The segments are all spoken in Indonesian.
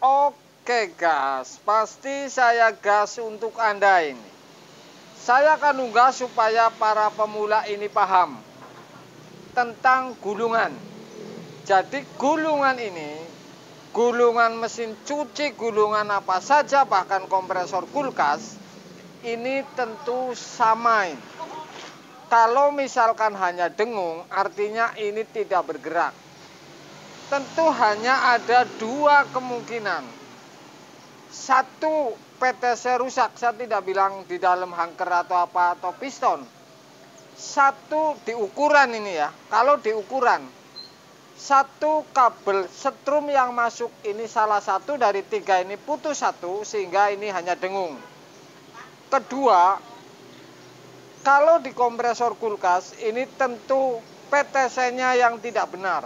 Oke gas, pasti saya gas untuk Anda ini. Saya akan unggah supaya para pemula ini paham tentang gulungan. Jadi gulungan ini, gulungan mesin cuci, gulungan apa saja, bahkan kompresor kulkas, ini tentu sama ini. Kalau misalkan hanya dengung, artinya ini tidak bergerak. Tentu hanya ada dua kemungkinan. Satu, PTC rusak, saya tidak bilang di dalam hangker atau apa atau piston. Satu di ukuran ini ya, kalau di ukuran satu kabel setrum yang masuk ini salah satu dari tiga ini putus satu sehingga ini hanya dengung. Kedua, kalau di kompresor kulkas ini tentu PTC-nya yang tidak benar.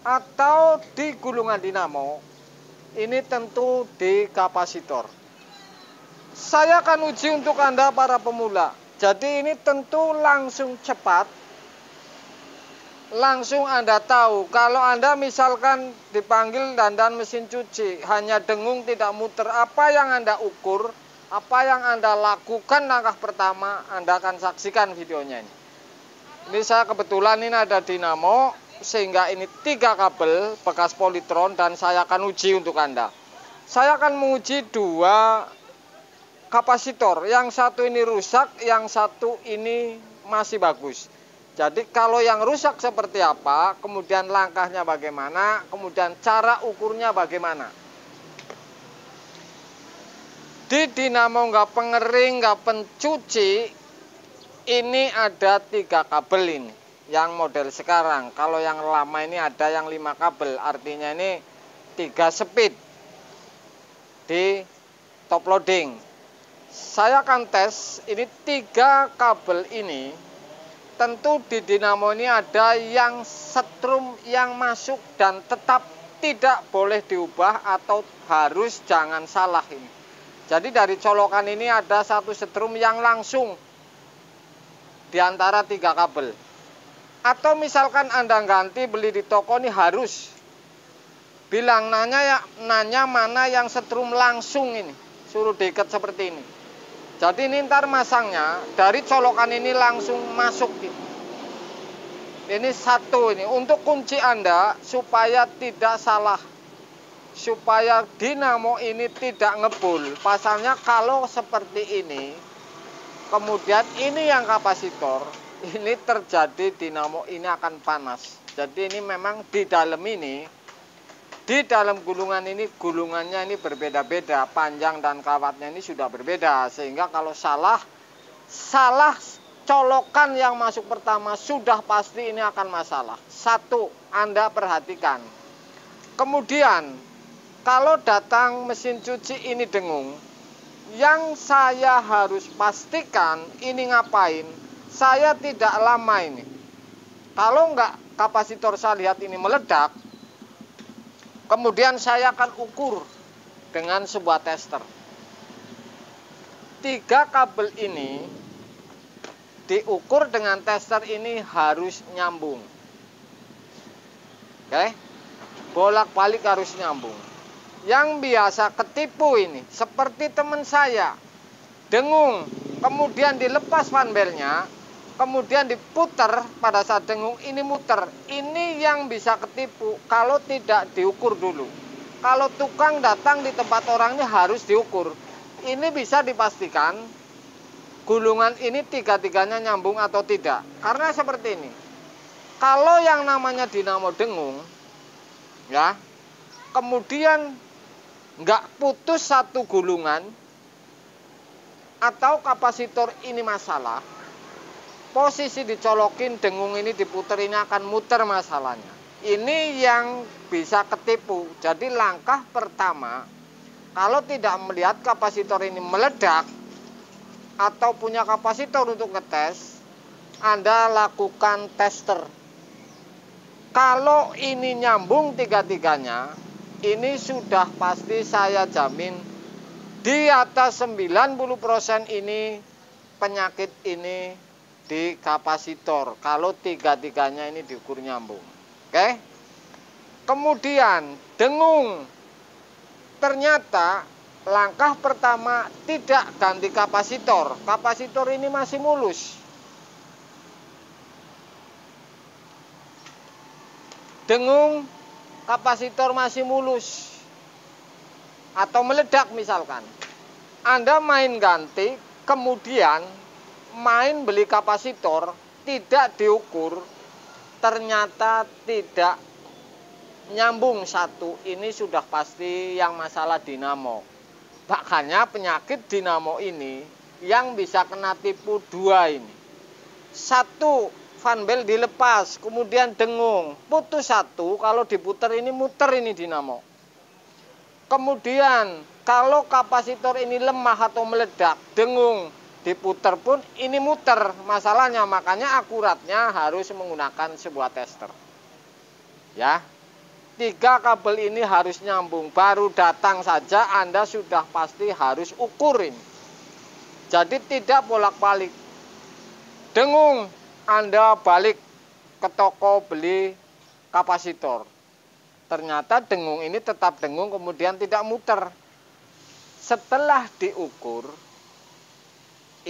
Atau di gulungan dinamo, ini tentu di kapasitor. Saya akan uji untuk Anda para pemula. Jadi ini tentu langsung cepat. Langsung Anda tahu. Kalau Anda misalkan dipanggil dandan mesin cuci, hanya dengung tidak muter, apa yang Anda ukur, apa yang Anda lakukan langkah pertama, Anda akan saksikan videonya ini. Ini saya kebetulan ini ada dinamo, sehingga ini 3 kabel bekas politron dan saya akan uji untuk Anda. Saya akan menguji 2 kapasitor, yang satu ini rusak, yang satu ini masih bagus. Jadi kalau yang rusak seperti apa, kemudian langkahnya bagaimana, kemudian cara ukurnya bagaimana. Di dinamo nggak pengering, nggak pencuci, ini ada 3 kabel ini. Yang model sekarang, kalau yang lama ini ada yang 5 kabel, artinya ini 3 speed di top loading. Saya akan tes ini 3 kabel ini. Tentu di dinamo ini ada yang setrum yang masuk dan tetap tidak boleh diubah atau harus jangan salah ini. Jadi dari colokan ini ada satu setrum yang langsung di antara 3 kabel. Atau misalkan Anda ganti beli di toko ini harus bilang nanya mana yang setrum langsung ini, suruh diikat seperti ini. Jadi ini ntar masangnya dari colokan ini langsung masuk gitu. Ini satu ini untuk kunci Anda supaya tidak salah, supaya dinamo ini tidak ngebul. Pasalnya kalau seperti ini, kemudian ini yang kapasitor, ini terjadi dinamo ini akan panas. Jadi ini memang di dalam ini, di dalam gulungan ini, gulungannya ini berbeda-beda, panjang dan kawatnya ini sudah berbeda. Sehingga kalau salah colokan yang masuk pertama sudah pasti ini akan masalah. Satu, Anda perhatikan. Kemudian, kalau datang mesin cuci ini dengung, yang saya harus pastikan ini ngapain, saya tidak lama ini. Kalau enggak kapasitor saya lihat ini meledak, kemudian saya akan ukur dengan sebuah tester. 3 kabel ini diukur dengan tester ini harus nyambung. Oke? Bolak-balik harus nyambung. Yang biasa ketipu ini, seperti teman saya, dengung, kemudian dilepas fanbelnya, kemudian diputar pada saat dengung, ini muter. Ini yang bisa ketipu kalau tidak diukur dulu. Kalau tukang datang di tempat orang ini harus diukur. Ini bisa dipastikan gulungan ini 3-3-nya nyambung atau tidak. Karena seperti ini. Kalau yang namanya dinamo dengung, ya, kemudian nggak putus satu gulungan atau kapasitor ini masalah, posisi dicolokin dengung ini diputer ini akan muter masalahnya. Ini yang bisa ketipu. Jadi langkah pertama, kalau tidak melihat kapasitor ini meledak atau punya kapasitor untuk ngetes, Anda lakukan tester. Kalau ini nyambung 3-3-nya, ini sudah pasti saya jamin di atas 90% ini penyakit ini di kapasitor. Kalau 3-3-nya ini diukur nyambung. Oke? Kemudian dengung. Ternyata langkah pertama tidak ganti kapasitor. Kapasitor ini masih mulus. Dengung, kapasitor masih mulus atau meledak misalkan. Anda main ganti, kemudian main beli kapasitor, tidak diukur, ternyata tidak nyambung satu. Ini sudah pasti yang masalah dinamo. Makanya penyakit dinamo ini yang bisa kena tipu dua ini. Satu, fan belt dilepas, kemudian dengung, putus satu, kalau diputer ini muter ini dinamo. Kemudian kalau kapasitor ini lemah atau meledak, dengung, diputer pun ini muter masalahnya. Makanya akuratnya harus menggunakan sebuah tester. Ya, 3 kabel ini harus nyambung. Baru datang saja Anda sudah pasti harus ukurin. Jadi tidak bolak-balik. Dengung, Anda balik ke toko beli kapasitor. Ternyata dengung ini tetap dengung, kemudian tidak muter. Setelah diukur,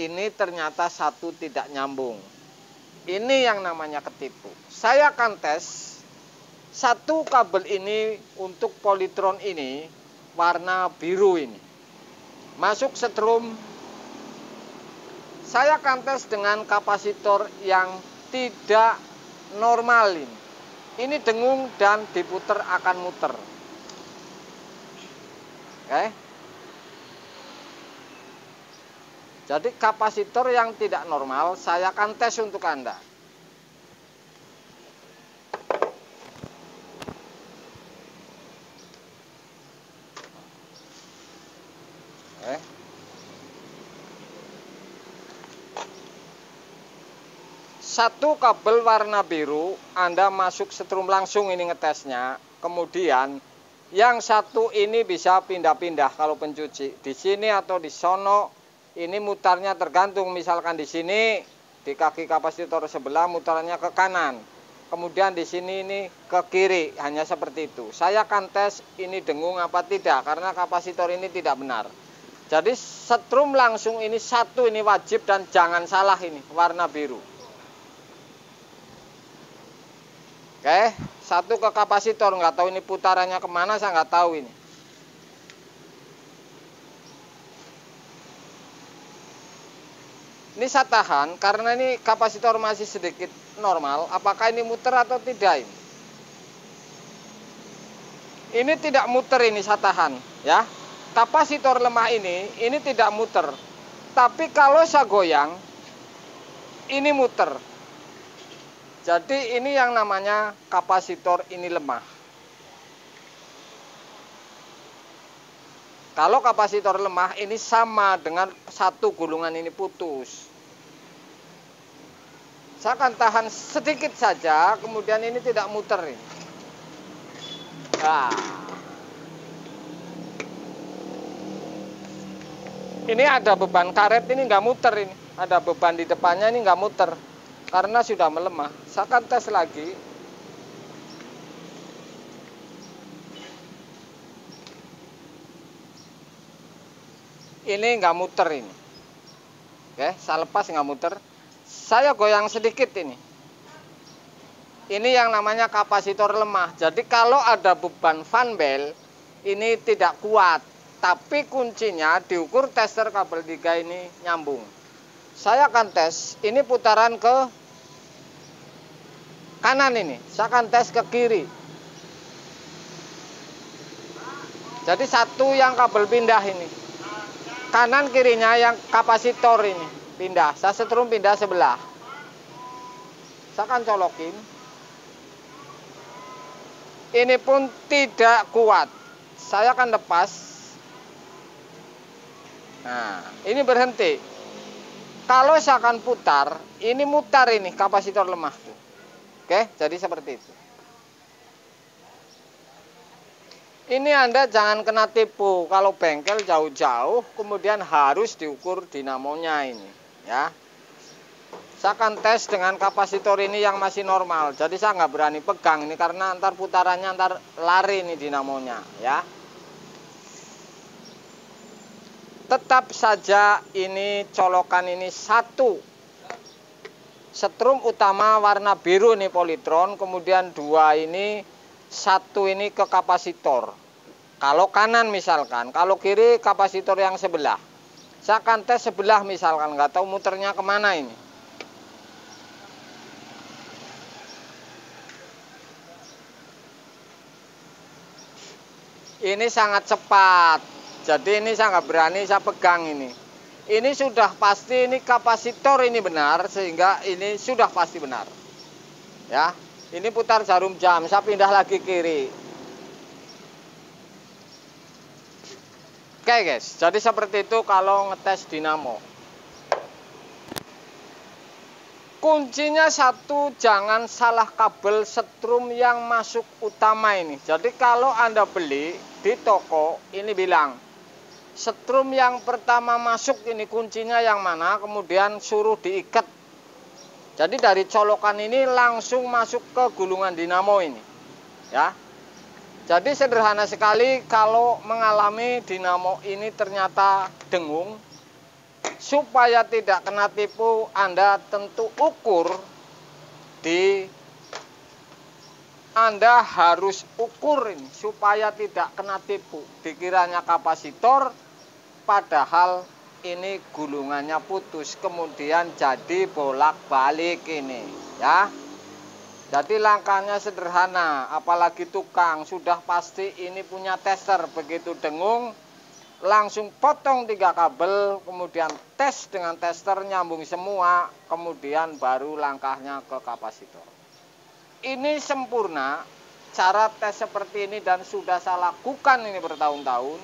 ini ternyata satu tidak nyambung. Ini yang namanya ketipu. Saya akan tes satu kabel ini untuk polytron ini warna biru ini. Masuk setrum. Saya akan tes dengan kapasitor yang tidak normal ini. Ini dengung dan diputer akan muter. Oke. Jadi kapasitor yang tidak normal saya akan tes untuk Anda. Oke. Satu kabel warna biru, Anda masuk setrum langsung ini ngetesnya. Kemudian yang satu ini bisa pindah-pindah kalau pencuci. Di sini atau di sono, ini mutarnya tergantung. Misalkan di sini, di kaki kapasitor sebelah mutarnya ke kanan. Kemudian di sini ini ke kiri, hanya seperti itu. Saya akan tes ini dengung apa tidak, karena kapasitor ini tidak benar. Jadi setrum langsung ini satu ini wajib dan jangan salah ini, warna biru. Oke, satu ke kapasitor, nggak tahu ini putarannya kemana, saya nggak tahu ini. Ini saya tahan, karena ini kapasitor masih sedikit normal, apakah ini muter atau tidak ini. Ini tidak muter ini saya tahan, ya. Kapasitor lemah ini tidak muter. Tapi kalau saya goyang, ini muter. Jadi ini yang namanya kapasitor ini lemah. Kalau kapasitor lemah ini sama dengan satu gulungan ini putus. Saya akan tahan sedikit saja, kemudian ini tidak muter ini. Nah. Ini ada beban karet ini nggak muter ini. Ada beban di depannya ini nggak muter. Karena sudah melemah. Saya akan tes lagi. Ini nggak muter ini. Oke, saya lepas nggak muter. Saya goyang sedikit ini. Ini yang namanya kapasitor lemah. Jadi kalau ada beban fan belt, ini tidak kuat. Tapi kuncinya diukur tester kabel 3 ini nyambung. Saya akan tes. Ini putaran ke kanan ini, saya akan tes ke kiri. Jadi satu yang kabel pindah ini, kanan kirinya yang kapasitor ini pindah. Saya setrum pindah sebelah. Saya akan colokin. Ini pun tidak kuat. Saya akan lepas. Nah, ini berhenti. Kalau saya akan putar, ini mutar ini kapasitor lemah tuh. Oke, jadi seperti itu. Ini Anda jangan kena tipu. Kalau bengkel jauh-jauh, kemudian harus diukur dinamonya ini, ya. Saya akan tes dengan kapasitor ini yang masih normal. Jadi saya nggak berani pegang ini karena antar putarannya antar lari ini dinamonya, ya. tetap saja ini colokan ini satu setrum utama warna biru nih polytron, kemudian dua ini, satu ini ke kapasitor. Kalau kanan misalkan, kalau kiri kapasitor yang sebelah. Saya akan tes sebelah misalkan, nggak tahu muternya kemana ini. Ini sangat cepat, jadi ini saya nggak berani saya pegang ini. Ini sudah pasti ini kapasitor ini benar, sehingga ini sudah pasti benar. Ya, ini putar jarum jam, saya pindah lagi kiri. Oke guys, jadi seperti itu kalau ngetes dinamo. Kuncinya satu, jangan salah kabel setrum yang masuk utama ini. Jadi kalau Anda beli di toko, ini bilang setrum yang pertama masuk ini kuncinya yang mana, kemudian suruh diikat. Jadi dari colokan ini langsung masuk ke gulungan dinamo ini. Ya. Jadi sederhana sekali kalau mengalami dinamo ini ternyata dengung. Supaya tidak kena tipu, Anda tentu ukur Anda harus ukur ini supaya tidak kena tipu. Dikiranya kapasitor, padahal ini gulungannya putus, kemudian jadi bolak-balik ini, ya. Jadi langkahnya sederhana, apalagi tukang sudah pasti ini punya tester, begitu dengung langsung potong 3 kabel, kemudian tes dengan tester nyambung semua, kemudian baru langkahnya ke kapasitor. Ini sempurna cara tes seperti ini dan sudah saya lakukan ini bertahun-tahun.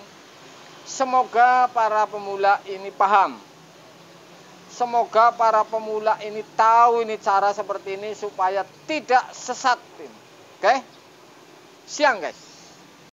Semoga para pemula ini paham. Semoga para pemula ini tahu ini cara seperti ini supaya tidak sesat. Oke? Siang guys.